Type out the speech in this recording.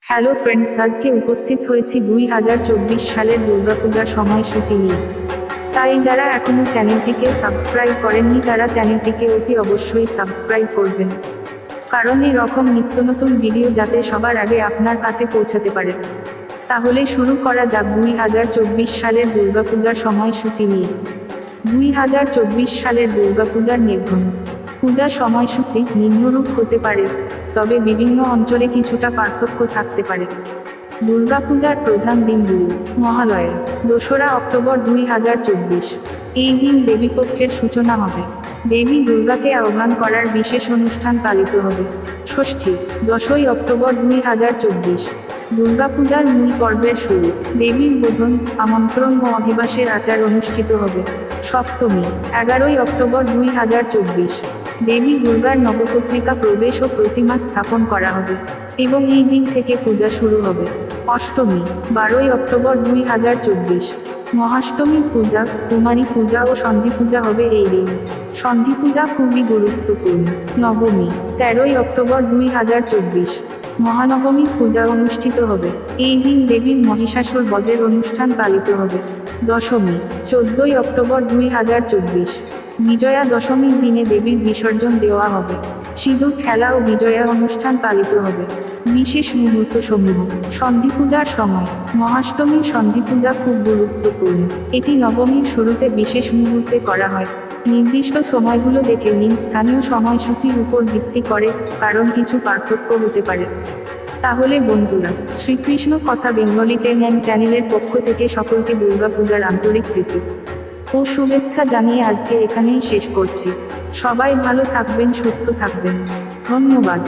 Hello friends, আজকে উপস্থিত হয়েছি 2024 সালের দুর্গাপূজার সময়সূচি নিয়ে। তাই যারা এখনো চ্যানেলটিকে সাবস্ক্রাইব করেননি তারা চ্যানেলটিকে অতি অবশ্যই সাবস্ক্রাইব করবেন, কারণ এরকম নিত্য নতুন ভিডিও যাতে সবার আগে আপনার কাছে পৌঁছাতে পারে। তাহলে শুরু করা যাক 2024 সালের দুর্গাপূজার সময়সূচি নিয়ে। 2024 সালের দুর্গাপূজার নির্ঘণ্ট পূজা সময়সূচি নিম্নরূপ হতে পারে, তবে বিভিন্ন অঞ্চলে কিছুটা পার্থক্য থাকতে পারে। দুর্গাপূজার প্রধান দিনগুলি: মহালয়া 2রা অক্টোবর 2024। এই দিন দেবীপক্ষের সূচনা হবে। দেবী দুর্গাকে আহ্বান করার বিশেষ অনুষ্ঠান পালিত হবে। ষষ্ঠী 10ই অক্টোবর 2024। দুর্গাপূজার মূল পর্বের শুরু। দেবীর বোধন, আমন্ত্রণ ও অধিবাসের আচার অনুষ্ঠিত হবে। সপ্তমী 11ই অক্টোবর 2024। দেবী দুর্গার নবপত্রিকা প্রবেশ ও প্রতিমা স্থাপন করা হবে এবং এই দিন থেকে পূজা শুরু হবে। অষ্টমী 12ই অক্টোবর 2024। মহাষ্টমী পূজা, কুমারী পূজা ও সন্ধি পূজা হবে এই দিন। সন্ধি পূজা খুবই গুরুত্বপূর্ণ। নবমী 13ই অক্টোবর 2024। মহানবমী পূজা অনুষ্ঠিত হবে। এই দিন দেবীর মহিষাসুর বধের অনুষ্ঠান পালিত হবে। দশমী 14ই অক্টোবর 2024। বিজয়া দশমীর দিনে দেবীর বিসর্জন দেওয়া হবে। সিঁদুর খেলা ও বিজয়া অনুষ্ঠান পালিত হবে। বিশেষ মুহূর্তসমূহ: সন্ধি পূজার সময়। মহাষ্টমীর সন্ধি পূজা খুব গুরুত্বপূর্ণ। এটি নবমীর শুরুতে বিশেষ মুহূর্তে করা হয়। নির্দিষ্ট সময়গুলো দেখে নিন। স্থানীয় সময়সূচির উপর ভিত্তি করে, কারণ কিছু পার্থক্য হতে পারে। তাহলে বন্ধুরা, শ্রীকৃষ্ণ কথা বেঙ্গলি 10 চ্যানেলের পক্ষ থেকে সকলকে দুর্গাপূজার আন্তরিক প্রীতি ও শুভেচ্ছা জানিয়ে আজকে এখানেই শেষ করছি। সবাই ভালো থাকবেন, সুস্থ থাকবেন। ধন্যবাদ।